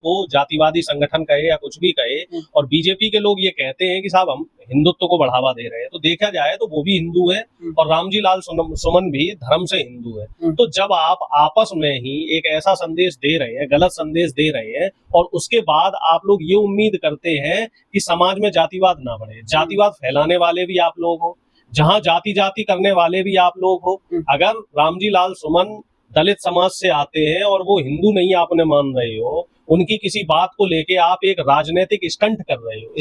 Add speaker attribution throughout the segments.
Speaker 1: को जातिवादी संगठन कहे या कुछ भी कहे, और बीजेपी के लोग ये कहते हैं कि साहब हम हिंदुत्व को बढ़ावा दे रहे हैं, तो देखा जाए तो वो भी हिंदू है और रामजी लाल सुमन भी धर्म से हिंदू है। तो जब आप आपस में ही एक ऐसा संदेश दे रहे हैं, गलत संदेश दे रहे हैं, और उसके बाद आप लोग ये उम्मीद करते हैं कि समाज में जातिवाद ना बढ़े, जातिवाद फैलाने वाले भी आप लोग हो, जहां जाति जाति करने वाले भी आप लोग हो। अगर रामजी लाल सुमन दलित समाज से आते हैं और वो हिंदू नहीं आपने मान रहे हो, उनकी किसी बात को लेके आप एक राजनीतिक स्टंट कर रहे हो।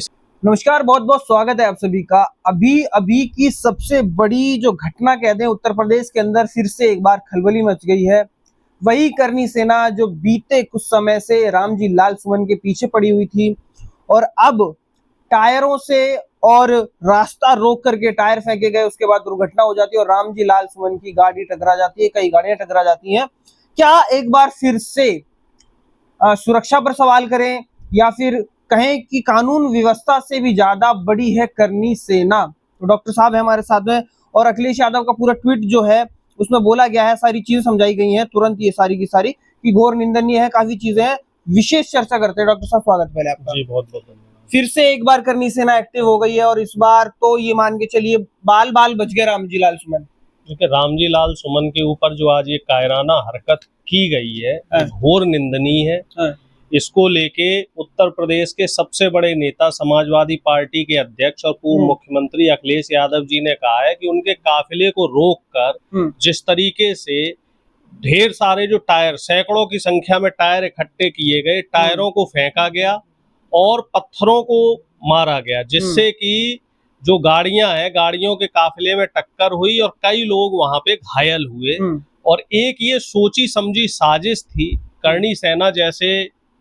Speaker 2: नमस्कार, बहुत बहुत स्वागत है आप सभी का। अभी अभी की सबसे बड़ी जो घटना कहते हैं, उत्तर प्रदेश के अंदर फिर से एक बार खलबली मच गई है। वही करनी सेना जो बीते कुछ समय से रामजी लाल सुमन के पीछे पड़ी हुई थी और अब टायरों से और रास्ता रोक करके टायर फेंके गए, उसके बाद दुर्घटना हो जाती है और रामजी लाल सुमन की गाड़ी टकरा जाती है, कई गाड़ियां टकरा जाती हैं। क्या एक बार फिर से सुरक्षा पर सवाल करें या फिर कहें कि कानून व्यवस्था से भी ज्यादा बड़ी है करनी सेना? तो डॉक्टर साहब है हमारे साथ में, और अखिलेश यादव का पूरा ट्वीट जो है उसमें बोला गया है, सारी चीजें समझाई गई हैं तुरंत, ये सारी की सारी कि घोर निंदनीय है, काफी चीजें हैं, विशेष चर्चा करते हैं। डॉक्टर साहब स्वागत पहले आपका।
Speaker 1: जी बहुत बहुत धन्यवाद।
Speaker 2: फिर से एक बार करनी सेना एक्टिव हो गई है और इस बार तो ये मान के चलिए बाल बाल बच गए रामजी लाल सुमन।
Speaker 1: क्योंकि रामजी लाल सुमन के ऊपर जो आज ये कायराना हरकत की गई है, घोर निंदनीय है। इसको लेके उत्तर प्रदेश के सबसे बड़े नेता, समाजवादी पार्टी के अध्यक्ष और पूर्व मुख्यमंत्री अखिलेश यादव जी ने कहा है कि उनके काफिले को रोककर जिस तरीके से ढेर सारे जो टायर, सैकड़ों की संख्या में टायर इकट्ठे किए गए, टायरों को फेंका गया और पत्थरों को मारा गया, जिससे कि जो गाड़ियां हैं, गाड़ियों के काफिले में टक्कर हुई और कई लोग वहां पे घायल हुए। और एक ये सोची समझी साजिश थी। करनी सेना जैसे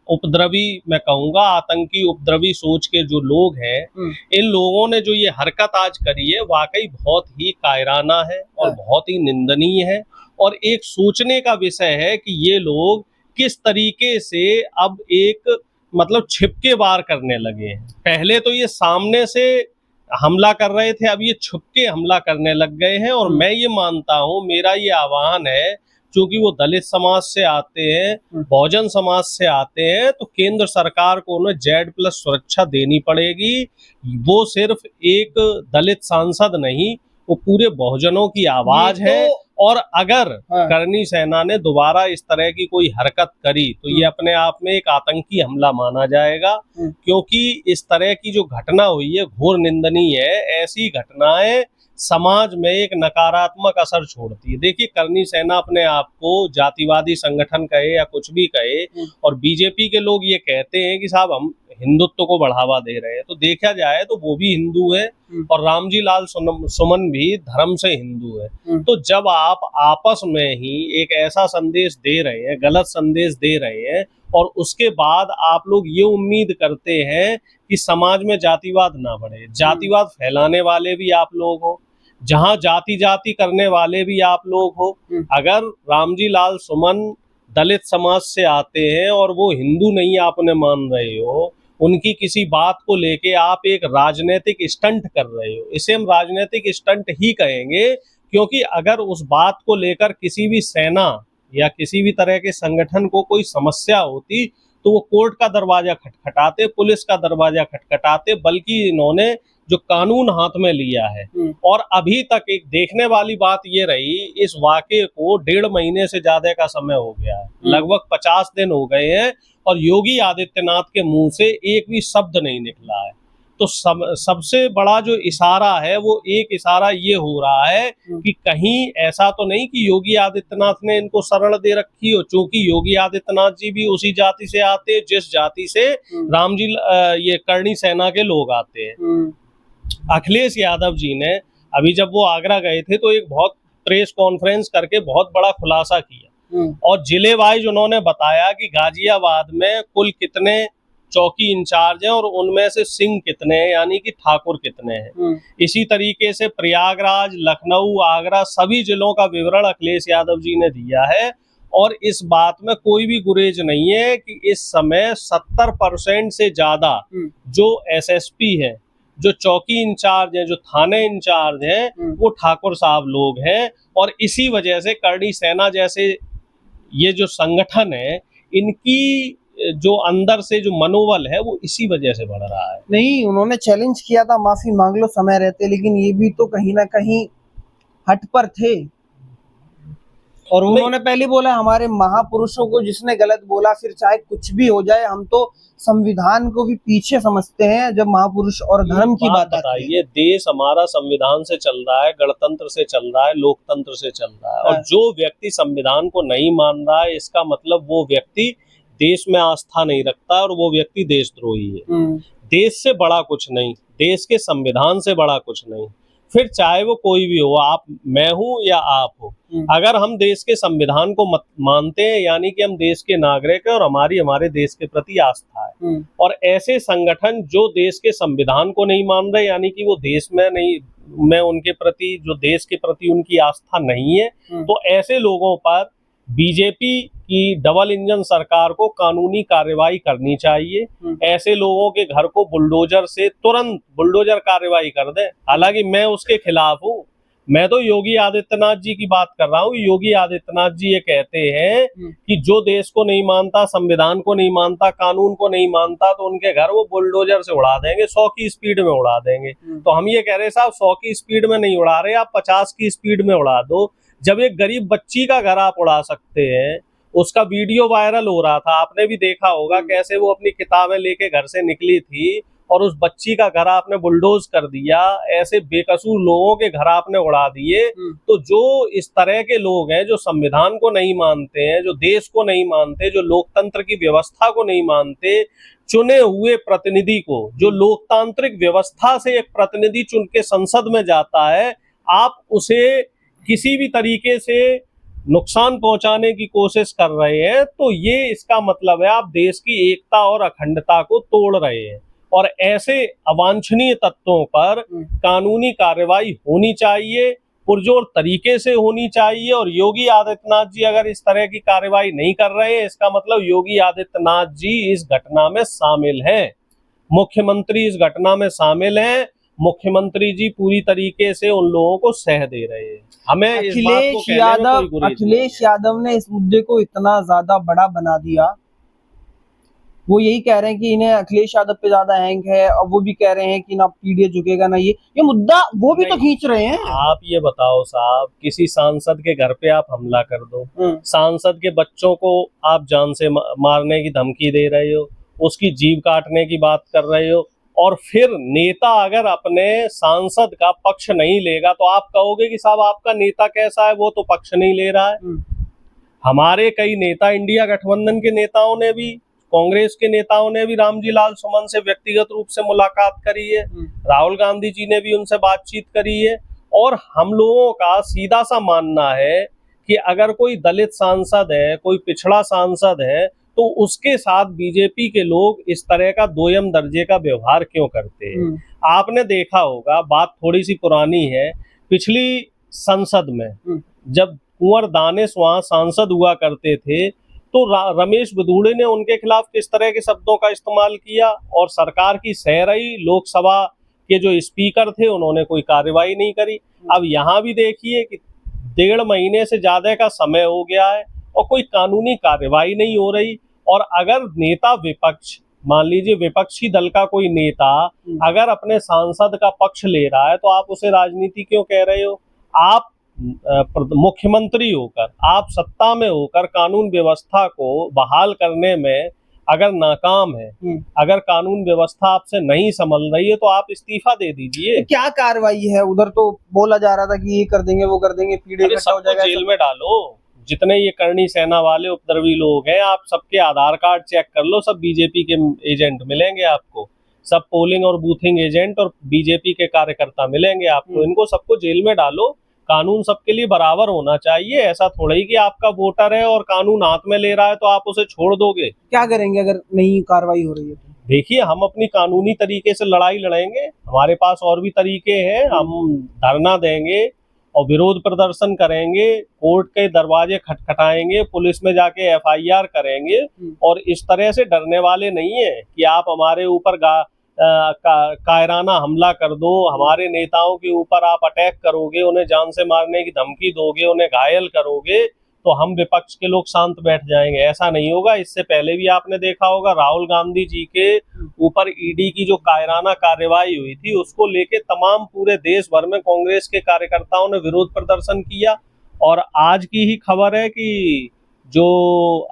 Speaker 1: उपद्रवी, मैं कहूंगा आतंकी उपद्रवी सोच के जो लोग हैं, इन लोगों ने जो ये हरकत आज करी है वाकई बहुत ही कायराना है और बहुत ही निंदनीय है। और एक सोचने का विषय है कि ये लोग किस तरीके से अब एक मतलब छिपके वार करने लगे हैं। पहले तो ये सामने से हमला कर रहे थे, अब ये छुपके हमला करने लग गए हैं। और मैं ये मानता हूं, मेरा ये आह्वान है, क्योंकि वो दलित समाज से आते हैं, बहुजन समाज से आते हैं, तो केंद्र सरकार को उन्हें Z+ सुरक्षा देनी पड़ेगी। वो सिर्फ एक दलित सांसद नहीं, वो पूरे बहुजनों की आवाज है। और अगर करनी सेना ने दोबारा इस तरह की कोई हरकत करी तो ये अपने आप में एक आतंकी हमला माना जाएगा, क्योंकि इस तरह की जो घटना हुई है घोर निंदनीय है। ऐसी घटनाएं समाज में एक नकारात्मक असर छोड़ती है। देखिए, करनी सेना अपने आप को जातिवादी संगठन कहे या कुछ भी कहे, और बीजेपी के लोग ये कहते हैं कि साहब हम हिंदुत्व को बढ़ावा दे रहे हैं, तो देखा जाए तो वो भी हिंदू है और रामजी लाल सुमन भी धर्म से हिंदू है। तो जब आप आपस में ही एक ऐसा संदेश दे रहे हैं, गलत संदेश दे रहे हैं, और उसके बाद आप लोग ये उम्मीद करते हैं कि समाज में जातिवाद ना बढ़े, जातिवाद फैलाने वाले भी आप लोग हो, जहां जाति जाति करने वाले भी आप लोग हो। अगर रामजी लाल सुमन दलित समाज से आते हैं और वो हिंदू नहीं आपने मान रहे हो, उनकी किसी बात को लेके आप एक राजनीतिक स्टंट कर रहे हो। इसे हम राजनीतिक स्टंट ही कहेंगे, क्योंकि अगर उस बात को लेकर किसी भी सेना या किसी भी तरह के संगठन को कोई समस्या होती तो वो कोर्ट का दरवाजा खटखटाते, पुलिस का दरवाजा खटखटाते, बल्कि इन्होंने जो कानून हाथ में लिया है। और अभी तक एक देखने वाली बात ये रही, इस वाकये को 1.5 महीने से ज्यादा का समय हो गया है, लगभग 50 दिन हो गए हैं, और योगी आदित्यनाथ के मुंह से एक भी शब्द नहीं निकला है। तो सबसे बड़ा जो इशारा है वो एक इशारा ये हो रहा है कि कहीं ऐसा तो नहीं कि योगी आदित्यनाथ ने इनको शरण दे रखी हो, क्योंकि योगी आदित्यनाथ जी भी उसी जाति से आते हैं जिस जाति से रामजी ये करनी सेना के लोग आते हैं। अखिलेश यादव जी ने अभी जब वो आगरा गए थे तो एक बहुत प्रेस कॉन्फ्रेंस करके बहुत बड़ा खुलासा किया, और जिले वाइज उन्होंने बताया कि गाजियाबाद में कुल कितने चौकी इंचार्ज हैं और उनमें से सिंह कितने हैं, यानी कि ठाकुर कितने हैं। इसी तरीके से प्रयागराज, लखनऊ, आगरा सभी जिलों का विवरण अखिलेश यादव जी ने दिया है। और इस बात में कोई भी गुरेज नहीं है कि इस समय 70% से ज्यादा जो SSP है, जो चौकी इंचार्ज हैं, जो थाने इंचार्ज हैं, वो ठाकुर साहब लोग हैं। और इसी वजह से करनी सेना जैसे ये जो संगठन है, इनकी जो अंदर से जो मनोबल है वो इसी वजह से बढ़ रहा है।
Speaker 2: नहीं, उन्होंने चैलेंज किया था माफी मांग लो समय रहते, लेकिन ये भी तो कहीं ना कहीं हट पर थे। और उन्होंने पहले बोला हमारे महापुरुषों को जिसने गलत बोला, फिर चाहे कुछ भी हो जाए, हम तो संविधान को भी पीछे समझते हैं जब महापुरुष और धर्म की बात आती है।
Speaker 1: ये देश हमारा संविधान से चल रहा है, गणतंत्र से चल रहा है, लोकतंत्र से चल रहा है, और जो व्यक्ति संविधान को नहीं मान रहा है इसका मतलब वो व्यक्ति देश में आस्था नहीं रखता और वो व्यक्ति देशद्रोही है। देश से बड़ा कुछ नहीं, देश के संविधान से बड़ा कुछ नहीं, फिर चाहे वो कोई भी हो, आप, मैं हूं या आप हो, अगर हम देश के संविधान को मानते हैं यानी कि हम देश के नागरिक हैं और हमारी हमारे देश के प्रति आस्था है। और ऐसे संगठन जो देश के संविधान को नहीं मान रहे यानी कि वो देश में नहीं, मैं उनके प्रति, जो देश के प्रति उनकी आस्था नहीं है, तो ऐसे लोगों पर बीजेपी की डबल इंजन सरकार को कानूनी कार्रवाई करनी चाहिए। ऐसे लोगों के घर को बुलडोजर से तुरंत बुलडोजर कार्रवाई कर दे। हालांकि मैं उसके खिलाफ हूँ, मैं तो योगी आदित्यनाथ जी की बात कर रहा हूँ। योगी आदित्यनाथ जी ये कहते हैं कि जो देश को नहीं मानता, संविधान को नहीं मानता, कानून को नहीं मानता, तो उनके घर वो बुलडोजर से उड़ा देंगे, 100 की स्पीड में उड़ा देंगे। तो हम ये कह रहे साहब 100 की स्पीड में नहीं उड़ा रहे, आप 50 की स्पीड में उड़ा दो। जब एक गरीब बच्ची का घर आप उड़ा सकते हैं, उसका वीडियो वायरल हो रहा था, आपने भी देखा होगा कैसे वो अपनी किताबें लेके घर से निकली थी और उस बच्ची का घर आपने बुलडोज कर दिया, ऐसे बेकसूर लोगों के घर आपने उड़ा दिए। तो जो इस तरह के लोग हैं, जो संविधान को नहीं मानते हैं, जो देश को नहीं मानते, जो लोकतंत्र की व्यवस्था को नहीं मानते, चुने हुए प्रतिनिधि को, जो लोकतांत्रिक व्यवस्था से एक प्रतिनिधि चुन के संसद में जाता है, आप उसे किसी भी तरीके से नुकसान पहुंचाने की कोशिश कर रहे हैं, तो ये इसका मतलब है आप देश की एकता और अखंडता को तोड़ रहे हैं। और ऐसे अवांछनीय तत्वों पर कानूनी कार्रवाई होनी चाहिए, पुरजोर तरीके से होनी चाहिए। और योगी आदित्यनाथ जी अगर इस तरह की कार्रवाई नहीं कर रहे हैं, इसका मतलब योगी आदित्यनाथ जी इस घटना में शामिल हैं, मुख्यमंत्री इस घटना में शामिल हैं। मुख्यमंत्री जी पूरी तरीके से उन लोगों को सह दे रहे हैं। हमें
Speaker 2: अखिलेश यादव ने इस मुद्दे को इतना ज्यादा बड़ा बना दिया, वो यही कह रहे हैं कि इन्हें अखिलेश यादव पे ज्यादा हैंग है, और वो भी कह रहे हैं कि ना पीडीए झुकेगा ना ये मुद्दा वो भी तो खींच रहे हैं।
Speaker 1: आप ये बताओ साहब, किसी सांसद के घर पे आप हमला कर दो, सांसद के बच्चों को आप जान से मारने की धमकी दे रहे हो, उसकी जीभ काटने की बात कर रहे हो, और फिर नेता अगर अपने सांसद का पक्ष नहीं लेगा तो आप कहोगे कि साहब आपका नेता कैसा है, वो तो पक्ष नहीं ले रहा है। हमारे कई नेता, इंडिया गठबंधन के नेताओं ने भी, कांग्रेस के नेताओं ने भी रामजी लाल सुमन से व्यक्तिगत रूप से मुलाकात करी है, राहुल गांधी जी ने भी उनसे बातचीत करी है। और हम लोगों का सीधा सा मानना है कि अगर कोई दलित सांसद है, कोई पिछड़ा सांसद है, तो उसके साथ बीजेपी के लोग इस तरह का दोयम दर्जे का व्यवहार क्यों करते हैं। आपने देखा होगा, बात थोड़ी सी पुरानी है, पिछली संसद में जब कुंवर दानिश वहां सांसद हुआ करते थे, तो रमेश बदूड़े ने उनके खिलाफ किस तरह के शब्दों का इस्तेमाल किया, और सरकार की सह रही, लोकसभा के जो स्पीकर थे उन्होंने कोई कार्रवाई नहीं करी। अब यहाँ भी देखिए कि 1.5 महीने से ज्यादा का समय हो गया है और कोई कानूनी कार्रवाई नहीं हो रही। और अगर नेता विपक्ष, मान लीजिए विपक्षी दल का कोई नेता अगर अपने सांसद का पक्ष ले रहा है, तो आप उसे राजनीति क्यों कह रहे हो। आप मुख्यमंत्री होकर, आप सत्ता में होकर कानून व्यवस्था को बहाल करने में अगर नाकाम है, अगर कानून व्यवस्था आपसे नहीं संभल रही है, तो आप इस्तीफा दे दीजिए।
Speaker 2: क्या कार्रवाई है उधर? तो बोला जा रहा था कि ये कर देंगे, वो कर देंगे, पीड़े इकट्ठा हो जाएगा,
Speaker 1: जेल में डालो। जितने ये करनी सेना वाले उपद्रवी लोग हैं, आप सबके आधार कार्ड चेक कर लो, सब बीजेपी के एजेंट मिलेंगे आपको, सब पोलिंग और बूथिंग एजेंट और बीजेपी के कार्यकर्ता मिलेंगे आपको। इनको सबको जेल में डालो। कानून सबके लिए बराबर होना चाहिए। ऐसा थोड़ा ही कि आपका वोटर है और कानून हाथ में ले रहा है तो आप उसे छोड़ दोगे।
Speaker 2: क्या करेंगे अगर नहीं कार्रवाई हो रही है तो?
Speaker 1: देखिए, हम अपनी कानूनी तरीके से लड़ाई लड़ेंगे, हमारे पास और भी तरीके हैं। हम धरना देंगे और विरोध प्रदर्शन करेंगे, कोर्ट के दरवाजे खटखटाएंगे, पुलिस में जाके FIR करेंगे, और इस तरह से डरने वाले नहीं है कि आप हमारे ऊपर कायराना हमला कर दो, हमारे नेताओं के ऊपर आप अटैक करोगे, उन्हें जान से मारने की धमकी दोगे, उन्हें घायल करोगे, तो हम विपक्ष के लोग शांत बैठ जाएंगे, ऐसा नहीं होगा। इससे पहले भी आपने देखा होगा राहुल गांधी जी के ऊपर ईडी की जो कायराना कार्यवाही हुई थी, उसको लेके तमाम पूरे देश भर में कांग्रेस के कार्यकर्ताओं ने विरोध प्रदर्शन किया। और आज की ही खबर है कि जो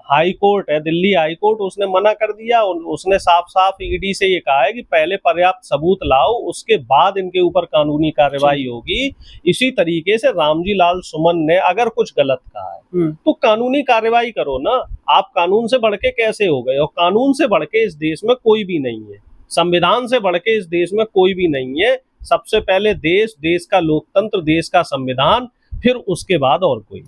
Speaker 1: हाई कोर्ट है, दिल्ली हाई कोर्ट, उसने मना कर दिया। उसने साफ साफ ईडी से ये कहा है कि पहले पर्याप्त सबूत लाओ, उसके बाद इनके ऊपर कानूनी कार्यवाही होगी। इसी तरीके से रामजी लाल सुमन ने अगर कुछ गलत कहा है तो कानूनी कार्यवाही करो ना। आप कानून से बढ़ के कैसे हो गए? और कानून से बढ़ के इस देश में कोई भी नहीं है, संविधान से बढ़ के इस देश में कोई भी नहीं है। सबसे पहले देश, देश का लोकतंत्र, देश का संविधान, फिर उसके बाद और कोई।